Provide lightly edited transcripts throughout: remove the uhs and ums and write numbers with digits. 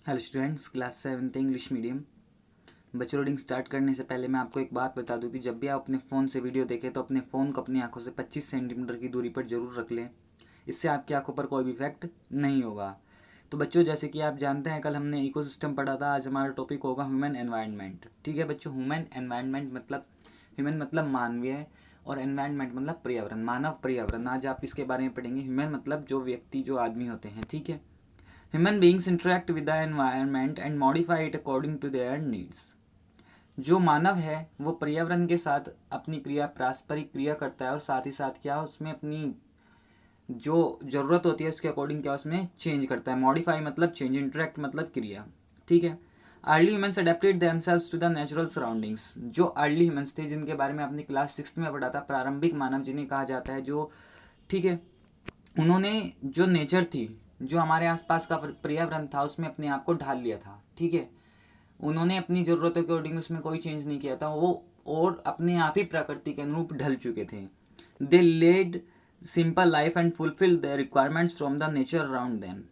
Hello students, class 7th English medium. बच्चों, reading start करने से पहले मैं आपको एक बात बता दूं कि जब भी आप अपने फ़ोन से वीडियो देखें तो अपने फ़ोन को अपनी आंखों से 25 सेंटीमीटर की दूरी पर ज़रूर रख लें। इससे आपकी आंखों पर कोई भी इफेक्ट नहीं होगा। तो बच्चों, जैसे कि आप जानते हैं, कल हमने इकोसिस्टम पढ़ा था। आज हमारा टॉपिक होगा ह्यूमन एनवायरनमेंट। ठीक है बच्चों, ह्यूमन एनवायरनमेंट मतलब ह्यूमन मतलब मानवीय और एनवायरनमेंट मतलब पर्यावरण, मानव पर्यावरण। आज आप इसके बारे में पढ़ेंगे। ह्यूमन मतलब जो व्यक्ति, जो आदमी होते हैं। ठीक है। Human beings interact with the environment and modify it according to their needs. जो मानव है वो पर्यावरण के साथ अपनी क्रिया, पारस्परिक क्रिया करता है और साथ ही साथ क्या उसमें अपनी जो ज़रूरत होती है उसके अकॉर्डिंग क्या उसमें चेंज करता है। मॉडिफाई मतलब चेंज, इंटरेक्ट मतलब क्रिया। ठीक है। Early humans adapted themselves to the natural surroundings. जो अर्ली ह्यूमन्स थे, जिनके बारे में आपने क्लास 6 में पढ़ा था, प्रारंभिक मानव जिन्हें कहा जाता है, जो ठीक है, उन्होंने जो नेचर थी, जो हमारे आसपास का पर्यावरण था, उसमें अपने आप को ढाल लिया था। ठीक है। उन्होंने अपनी ज़रूरतों के अकॉर्डिंग उसमें कोई चेंज नहीं किया था वो, और अपने आप ही प्रकृति के अनुरूप ढल चुके थे। They led simple life and fulfill the requirements from the nature around them.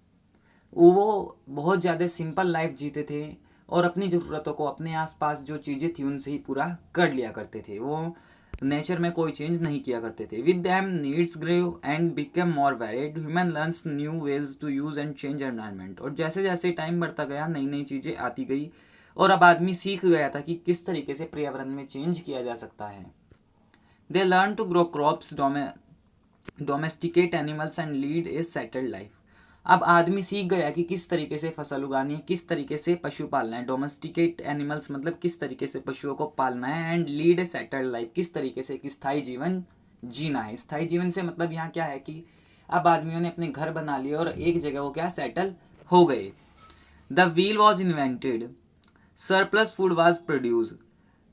वो बहुत ज़्यादा सिंपल लाइफ जीते थे और अपनी ज़रूरतों को, अपने आसपास जो चीज़ें थी उनसे ही पूरा कर लिया करते थे। वो नेचर में कोई चेंज नहीं किया करते थे। With them needs grew and become more varied, human learns new ways to use and change environment. और जैसे जैसे टाइम बढ़ता गया, नई नई चीज़ें आती गई और अब आदमी सीख गया था कि किस तरीके से पर्यावरण में चेंज किया जा सकता है। They learn to grow crops, domesticate animals and lead a settled life. अब आदमी सीख गया कि किस तरीके से फसल उगानी है, किस तरीके से पशु पालना है। डोमेस्टिकेट एनिमल्स मतलब किस तरीके से पशुओं को पालना है, and lead a settled life, किस तरीके से एक स्थायी जीवन जीना है। स्थायी जीवन से मतलब यहाँ क्या है कि अब आदमियों ने अपने घर बना लिए और एक जगह वो क्या सेटल हो गए। The wheel was invented, surplus food was produce,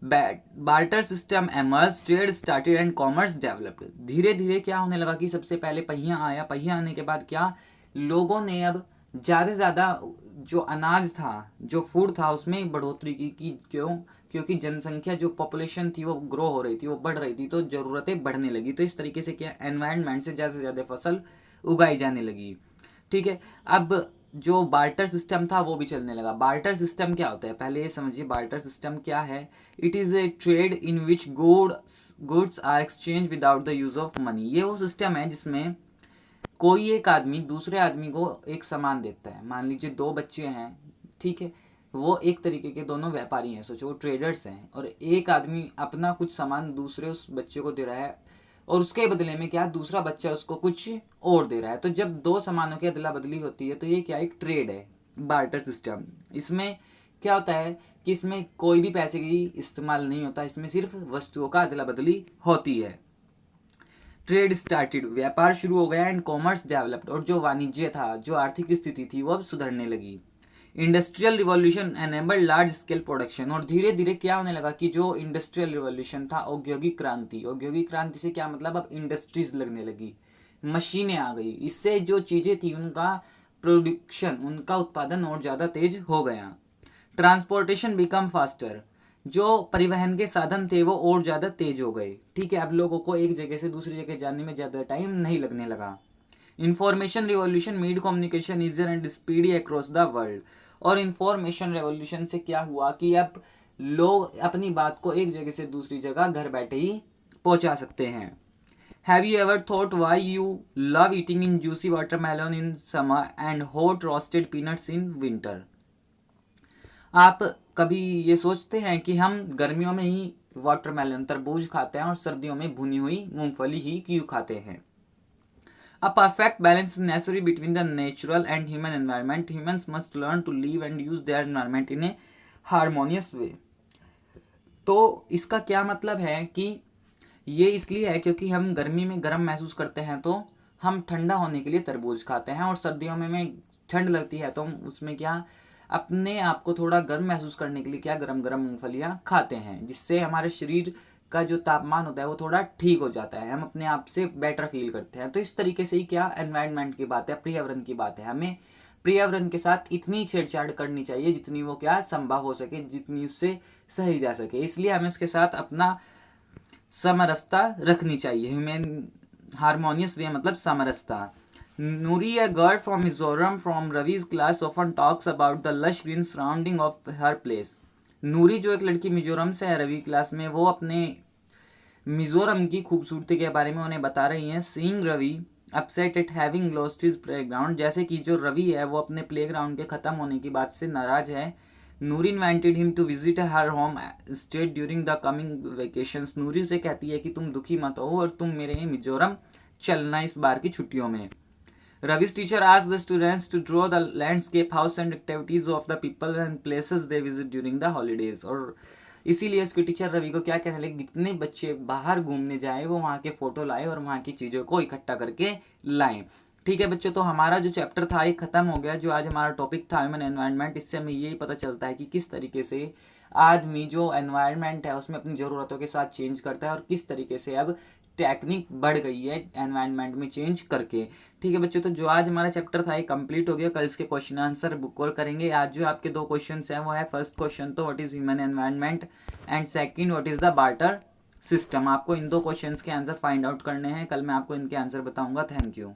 barter system emerge, trade started and commerce developed. धीरे धीरे क्या होने लगा कि सबसे पहले पहिया आया। पहिया आने के बाद क्या, लोगों ने अब ज़्यादा से ज़्यादा जो अनाज था, जो फूड था, उसमें बढ़ोतरी की। क्यों? क्योंकि जनसंख्या, जो पॉपुलेशन थी वो ग्रो हो रही थी, वो बढ़ रही थी, तो ज़रूरतें बढ़ने लगी। तो इस तरीके से क्या, एनवायरनमेंट से ज़्यादा फसल उगाई जाने लगी। ठीक है। अब जो बार्टर सिस्टम था वो भी चलने लगा। बार्टर सिस्टम क्या होता है, पहले ये समझिए बार्टर सिस्टम क्या है। It is a trade in which goods are exchange without the use of money. ये वो सिस्टम है जिसमें कोई एक आदमी दूसरे आदमी को एक सामान देता है। मान लीजिए दो बच्चे हैं, ठीक है, वो एक तरीके के दोनों व्यापारी हैं, सोचो वो ट्रेडर्स हैं, और एक आदमी अपना कुछ सामान दूसरे उस बच्चे को दे रहा है और उसके बदले में क्या, दूसरा बच्चा उसको कुछ और दे रहा है। तो जब दो सामानों की अदला बदली होती है तो ये क्या, एक ट्रेड है, बार्टर सिस्टम। इसमें क्या होता है कि इसमें कोई भी पैसे की इस्तेमाल नहीं होता, इसमें सिर्फ वस्तुओं का अदला बदली होती है। ट्रेड स्टार्टेड, व्यापार शुरू हो गया, एंड कॉमर्स डेवलप्ड, और जो वाणिज्य था, जो आर्थिक स्थिति थी, वो अब सुधरने लगी। Industrial revolution enabled large scale production, और धीरे धीरे क्या होने लगा कि जो इंडस्ट्रियल रिवॉल्यूशन था, औद्योगिक क्रांति, औद्योगिक क्रांति से क्या मतलब, अब इंडस्ट्रीज लगने लगी, मशीनें आ गई। इससे जो चीज़ें थी उनका प्रोडक्शन, उनका उत्पादन और ज़्यादा तेज हो गया। ट्रांसपोर्टेशन बिकम फास्टर, जो परिवहन के साधन थे वो और ज़्यादा तेज हो गए। ठीक है। अब लोगों को एक जगह से दूसरी जगह जाने में ज़्यादा टाइम नहीं लगने लगा। Information revolution made communication easier and speedy across the world, और इंफॉर्मेशन रेवोल्यूशन से क्या हुआ कि अब लोग अपनी बात को एक जगह से दूसरी जगह घर बैठे ही पहुंचा सकते हैं। Have you ever thought why you love eating in juicy watermelon in summer and hot roasted peanuts in winter? आप कभी ये सोचते हैं कि हम गर्मियों में ही वाटरमेलन, तरबूज खाते हैं और सर्दियों में भुनी हुई मूंगफली ही क्यों खाते हैं? A perfect balance is necessary between the natural and human environment. Humans must learn to live and use their environment in a harmonious way. तो इसका क्या मतलब है कि ये इसलिए है क्योंकि हम गर्मी में गर्म महसूस करते हैं तो हम ठंडा होने के लिए तरबूज खाते हैं, और सर्दियों में ठंड लगती है तो हम उसमें क्या, अपने आप को थोड़ा गर्म महसूस करने के लिए क्या, गरम गरम मूंगफलियाँ खाते हैं, जिससे हमारे शरीर का जो तापमान होता है वो थोड़ा ठीक हो जाता है, हम अपने आप से बेटर फील करते हैं। तो इस तरीके से ही क्या, एनवायरनमेंट की बात है, पर्यावरण की बात है, हमें पर्यावरण के साथ इतनी छेड़छाड़ करनी चाहिए जितनी वो क्या, संभव हो सके, जितनी उससे सही जा सके। इसलिए हमें उसके साथ अपना समरसता रखनी चाहिए। ह्यूमन हारमोनियस वे मतलब समरसता। Nuri, a girl from Mizoram from Ravi's class, often talks about the lush green surrounding of her place. नूरी जो एक लड़की मिजोरम से है रवि क्लास में, वो अपने मिजोरम की खूबसूरती के बारे में उन्हें बता रही हैं. Seeing Ravi upset at having lost his playground, जैसे कि जो रवि है वो अपने प्लेग्राउंड के ख़त्म होने की बात से नाराज है. Noori invited him to visit her home state during the coming vacations. Noori से कहती है कि तुम दुखी मत हो और तुम मेरे मिजोरम चलना इस बार की छुट्टियों में. Ravi's teacher asked the students to draw the landscape, house and activities of the people and places they visit during the holidays. और इसीलिए उसके टीचर रवि को क्या कहने लगे, जितने बच्चे बाहर घूमने जाए वो वहाँ के फ़ोटो लाए और वहाँ की चीज़ों को इकट्ठा करके लाएं. ठीक है बच्चों, तो हमारा जो चैप्टर था ये ख़त्म हो गया. जो आज हमारा टॉपिक था ह्यूमन एनवायरनमेंट, इससे हमें यही पता चलता है कि किस तरीके से आदमी जो एनवायरनमेंट है उसमें अपनी ज़रूरतों के साथ चेंज करता है और किस तरीके से अब टेक्निक बढ़ गई है एनवायरनमेंट में चेंज करके. ठीक है बच्चों, तो जो आज हमारा चैप्टर था ये कंप्लीट हो गया. कल इसके क्वेश्चन आंसर बुक और करेंगे. आज जो आपके दो क्वेश्चन हैं वो है, फर्स्ट क्वेश्चन तो what is human environment and second what is the barter system. आपको इन दो क्वेश्चंस के आंसर फाइंड आउट करने हैं. कल मैं आपको इनके आंसर बताऊंगा. Thank you.